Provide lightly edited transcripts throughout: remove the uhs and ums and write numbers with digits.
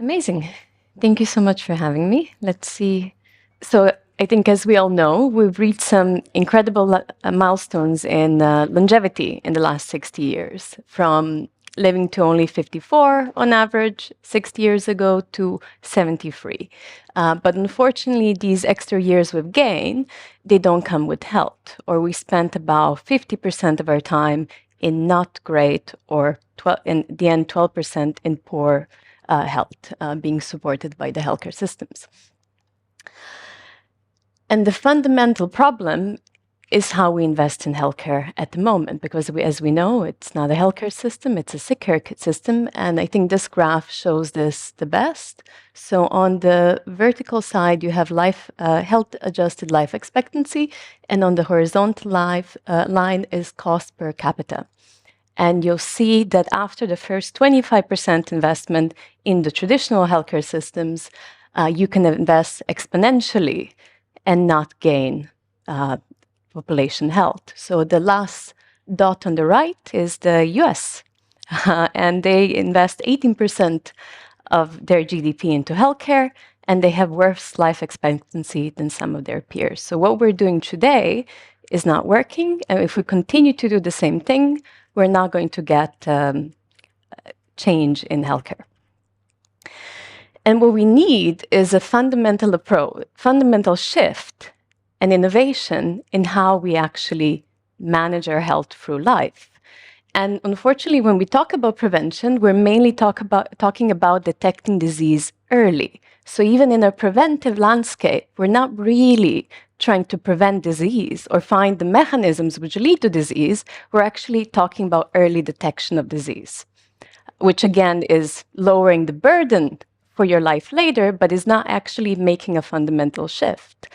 Amazing. Thank you so much for having me. Let's see. So I think, as we all know, we've reached some incredible milestones in longevity in the last 60 years, from living to only 54 on average 60 years ago to 73. But unfortunately, these extra years we've gained, they don't come with health, or we spent about 50% of our time in not great, or in the end, 12% in poor health, being supported by the healthcare systems. And the fundamental problem is how we invest in healthcare at the moment, because as we know, it's not a healthcare system, it's a sick care system. And I think this graph shows this the best. So on the vertical side, you have health-adjusted life expectancy, and on the horizontal line is cost per capita. And you'll see that after the first 25% investment in the traditional healthcare systems, you can invest exponentially and not gain population health. So the last dot on the right is the US, and they invest 18% of their GDP into healthcare, and they have worse life expectancy than some of their peers. So what we're doing today is not working, and if we continue to do the same thing, we're not going to get change in healthcare. And what we need is a fundamental approach, fundamental shift and innovation in how we actually manage our health through life. And unfortunately, when we talk about prevention, we're mainly talking about detecting disease early. So even in a preventive landscape, we're not really trying to prevent disease or find the mechanisms which lead to disease. We're actually talking about early detection of disease, which again is lowering the burden for your life later, but is not actually making a fundamental shift.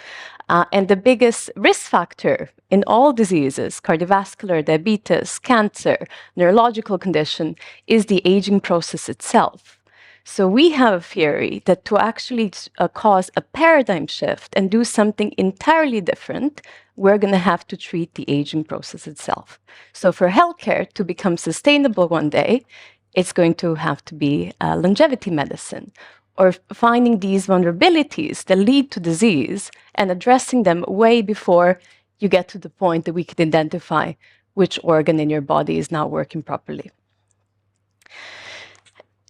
And the biggest risk factor in all diseases, cardiovascular, diabetes, cancer, neurological condition, is the aging process itself. So we have a theory that to actually cause a paradigm shift and do something entirely different, we're going to have to treat the aging process itself. So for healthcare to become sustainable one day, it's going to have to be longevity medicine, or finding these vulnerabilities that lead to disease and addressing them way before you get to the point that we can identify which organ in your body is not working properly.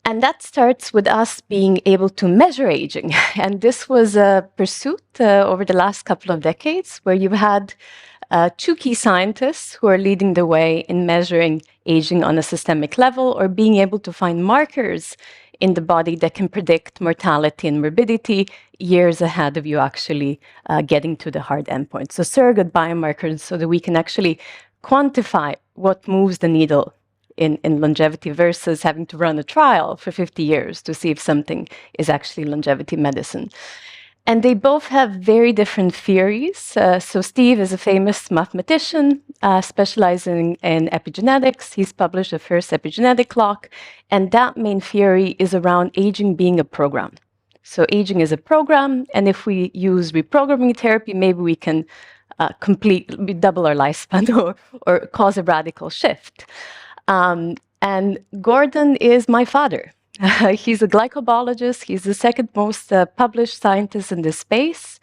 And that starts with us being able to measure aging. And this was a pursuit over the last couple of decades, where you've had two key scientists who are leading the way in measuring aging on a systemic level, or being able to find markers in the body that can predict mortality and morbidity years ahead of you actually getting to the hard endpoint. So surrogate biomarkers, so that we can actually quantify what moves the needle in longevity versus having to run a trial for 50 years to see if something is actually longevity medicine. And they both have very different theories. So Steve is a famous mathematician specializing in epigenetics. He's published the first epigenetic clock, and that main theory is around aging being a program. So aging is a program, and if we use reprogramming therapy, maybe we can double our lifespan or cause a radical shift. And Gordon is my father. He's a glycobiologist. He's the second most published scientist in this space.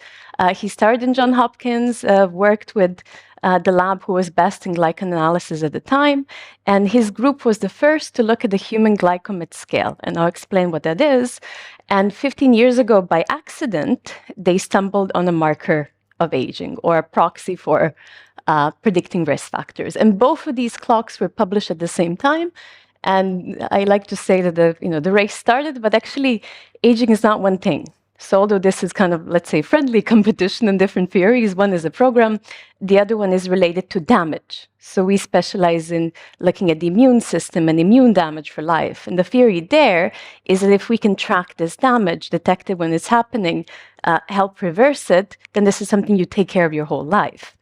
He started in Johns Hopkins, worked with the lab who was best in glycan analysis at the time. And his group was the first to look at the human glycomet scale. And I'll explain what that is. And 15 years ago, by accident, they stumbled on a marker of aging, or a proxy for predicting risk factors. And both of these clocks were published at the same time. And I like to say that the race started, but actually aging is not one thing. So although this is kind of, let's say, friendly competition in different theories, one is a program, the other one is related to damage. So we specialize in looking at the immune system and immune damage for life. And the theory there is that if we can track this damage, detect it when it's happening, help reverse it, then this is something you take care of your whole life.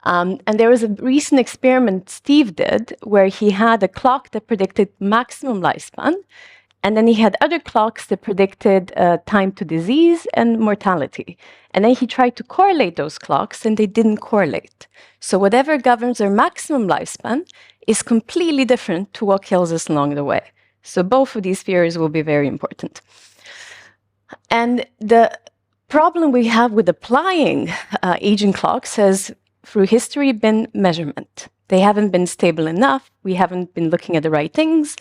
And there was a recent experiment Steve did where he had a clock that predicted maximum lifespan, and then he had other clocks that predicted time to disease and mortality. And then he tried to correlate those clocks, and they didn't correlate. So whatever governs our maximum lifespan is completely different to what kills us along the way. So both of these theories will be very important. And the problem we have with applying aging clocks has, through history, been measurement. They haven't been stable enough. We haven't been looking at the right things.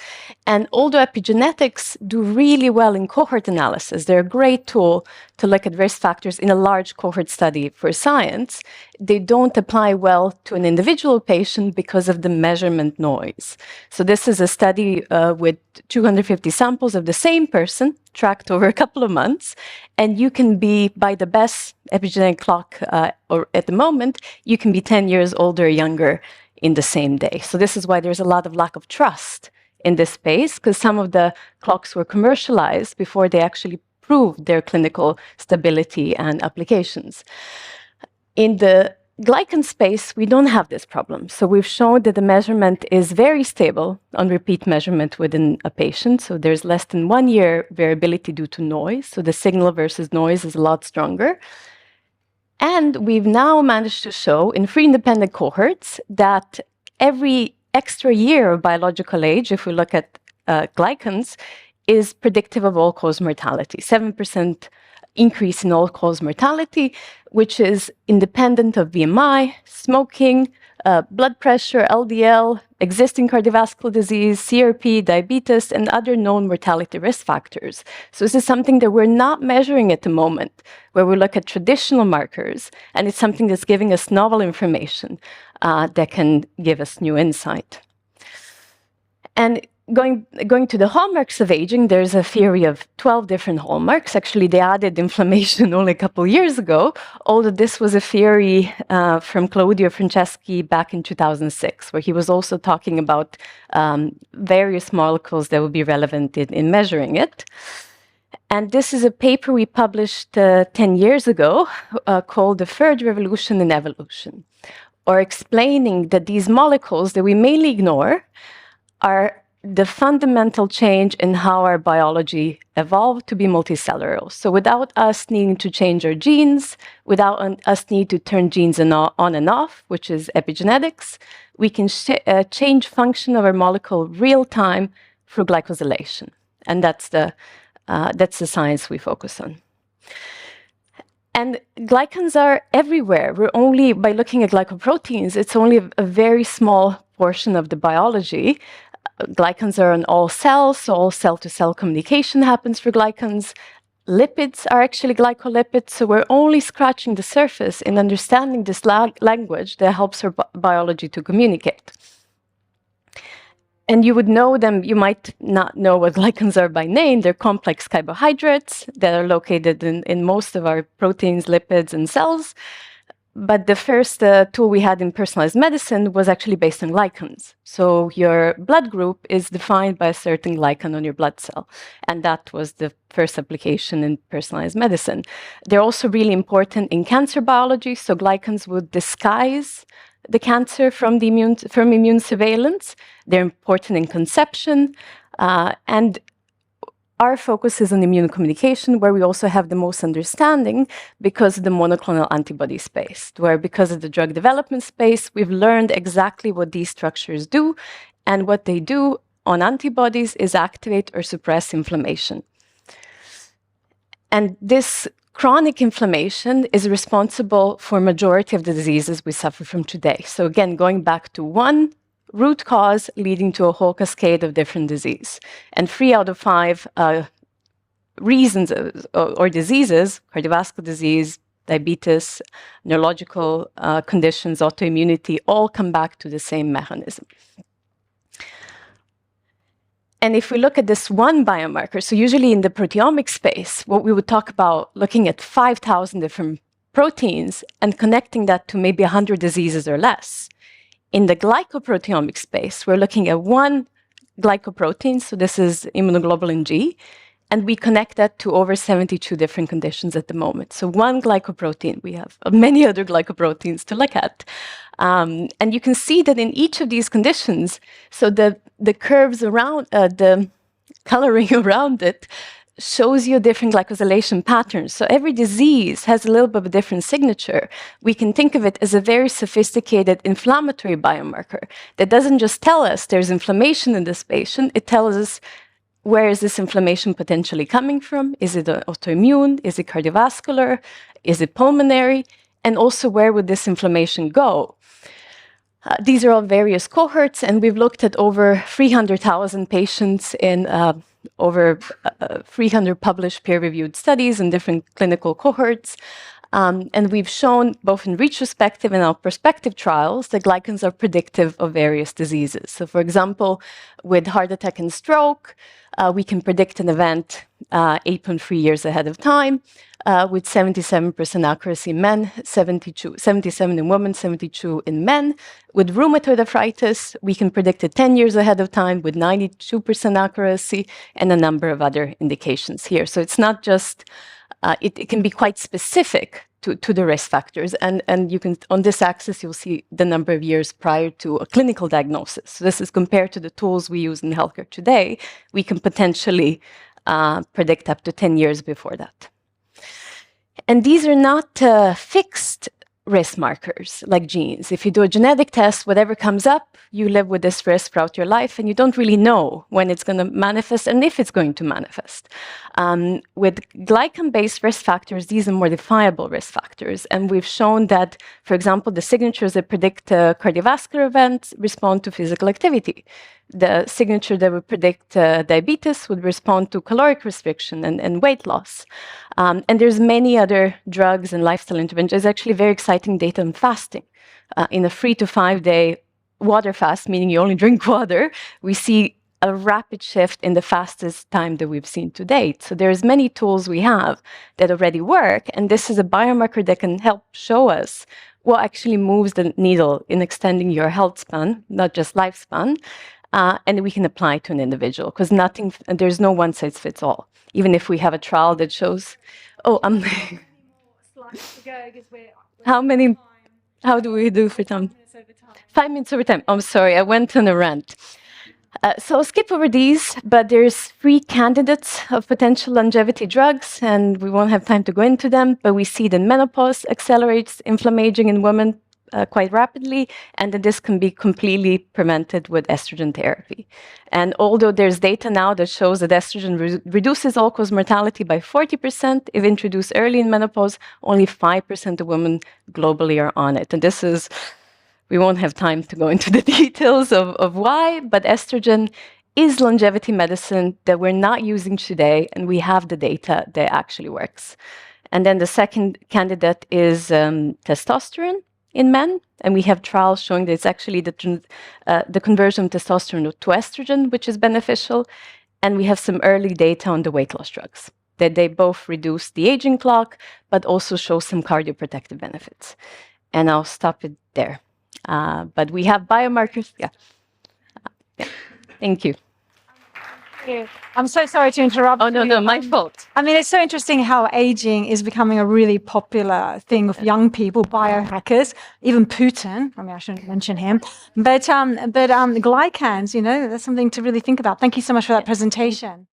And although epigenetics do really well in cohort analysis, they're a great tool to look at risk factors in a large cohort study for science, they don't apply well to an individual patient because of the measurement noise. So this is a study with 250 samples of the same person tracked over a couple of months, and you can be, by the best epigenetic clock or at the moment, you can be 10 years older or younger in the same day. So this is why there's a lot of lack of trust in this space, because some of the clocks were commercialized before they actually proved their clinical stability and applications. In the glycan space, we don't have this problem. So we've shown that the measurement is very stable on repeat measurement within a patient. So there's less than 1 year variability due to noise. So the signal versus noise is a lot stronger. And we've now managed to show in 3 independent cohorts that every extra year of biological age, if we look at glycans, is predictive of all-cause mortality. 7% increase in all-cause mortality, which is independent of BMI, smoking, blood pressure, LDL, existing cardiovascular disease, CRP, diabetes, and other known mortality risk factors. So this is something that we're not measuring at the moment, where we look at traditional markers, and it's something that's giving us novel information that can give us new insight. And going to the hallmarks of aging, there's a theory of 12 different hallmarks. Actually, they added inflammation only a couple of years ago, although this was a theory from Claudio Franceschi back in 2006, where he was also talking about various molecules that would be relevant in measuring it. And this is a paper we published 10 years ago called The Third Revolution in Evolution, or explaining that these molecules that we mainly ignore are the fundamental change in how our biology evolved to be multicellular. So without us needing to change our genes, without us need to turn genes on and off, which is epigenetics, we can change function of our molecule real time through glycosylation. And that's the science we focus on. And glycans are everywhere. We're only, by looking at glycoproteins, it's only a very small portion of the biology. Glycans are in all cells, so all cell-to-cell communication happens for glycans. Lipids are actually glycolipids, so we're only scratching the surface in understanding this language that helps our biology to communicate. And you would know them, you might not know what glycans are by name. They're complex carbohydrates that are located in most of our proteins, lipids, and cells. But the first tool we had in personalized medicine was actually based on glycans. So your blood group is defined by a certain glycan on your blood cell. And that was the first application in personalized medicine. They're also really important in cancer biology. So glycans would disguise the cancer from immune surveillance. They're important in conception. And our focus is on immune communication, where we also have the most understanding because of the monoclonal antibody space, where because of the drug development space, we've learned exactly what these structures do, and what they do on antibodies is activate or suppress inflammation. And this chronic inflammation is responsible for majority of the diseases we suffer from today. So again, going back to one root cause leading to a whole cascade of different disease. And 3 out of 5 reasons or diseases, cardiovascular disease, diabetes, neurological conditions, autoimmunity, all come back to the same mechanism. And if we look at this one biomarker, so usually in the proteomic space, what we would talk about looking at 5,000 different proteins and connecting that to maybe 100 diseases or less. In the glycoproteomic space, we're looking at one glycoprotein, so this is immunoglobulin G, and we connect that to over 72 different conditions at the moment. So one glycoprotein, we have many other glycoproteins to look at. And you can see that in each of these conditions, so the curves around, the coloring around it, shows you different glycosylation patterns. So every disease has a little bit of a different signature. We can think of it as a very sophisticated inflammatory biomarker that doesn't just tell us there's inflammation in this patient, it tells us where is this inflammation potentially coming from? Is it autoimmune? Is it cardiovascular? Is it pulmonary? And also, where would this inflammation go? These are all various cohorts, and we've looked at over 300,000 patients in over 300 published peer-reviewed studies in different clinical cohorts. And we've shown, both in retrospective and our prospective trials, that glycans are predictive of various diseases. So, for example, with heart attack and stroke, we can predict an event 8.3 years ahead of time, with 77% accuracy in men, 77 in women, 72 in men. With rheumatoid arthritis, we can predict it 10 years ahead of time with 92% accuracy, and a number of other indications here. So it's not just, it can be quite specific to the risk factors. And you can, on this axis, you'll see the number of years prior to a clinical diagnosis. So this is compared to the tools we use in healthcare today. We can potentially predict up to 10 years before that. And these are not fixed risk markers like genes. If you do a genetic test, whatever comes up, you live with this risk throughout your life, and you don't really know when it's going to manifest and if it's going to manifest. With glycan-based risk factors, these are more definable risk factors. And we've shown that, for example, the signatures that predict cardiovascular events respond to physical activity. The signature that would predict diabetes would respond to caloric restriction and weight loss. And there's many other drugs and lifestyle interventions. There's actually very exciting data on fasting. In a 3 to 5 day water fast, meaning you only drink water, we see a rapid shift in the fastest time that we've seen to date. So there's many tools we have that already work, and this is a biomarker that can help show us what actually moves the needle in extending your health span, not just lifespan. And we can apply to an individual, because there's no one size fits all. Even if we have a trial that shows, how do we do for time? 5 minutes over time. I'm sorry, I went on a rant. So I'll skip over these, but there's 3 candidates of potential longevity drugs, and we won't have time to go into them, but we see that menopause accelerates inflammation in women quite rapidly, and that this can be completely prevented with estrogen therapy. And although there's data now that shows that estrogen reduces all-cause mortality by 40% if introduced early in menopause, only 5% of women globally are on it. And this is, we won't have time to go into the details of why, but estrogen is longevity medicine that we're not using today, and we have the data that actually works. And then the second candidate is testosterone in men, and we have trials showing that it's actually the conversion of testosterone to estrogen, which is beneficial. And we have some early data on the weight loss drugs, that they both reduce the aging clock, but also show some cardioprotective benefits. And I'll stop it there. But we have biomarkers. Yeah. Thank you. I'm so sorry to interrupt. Oh, no, my fault. I mean, it's so interesting how aging is becoming a really popular thing of young people, biohackers, even Putin. I mean, I shouldn't mention him. But glycans, you know, that's something to really think about. Thank you so much for that presentation.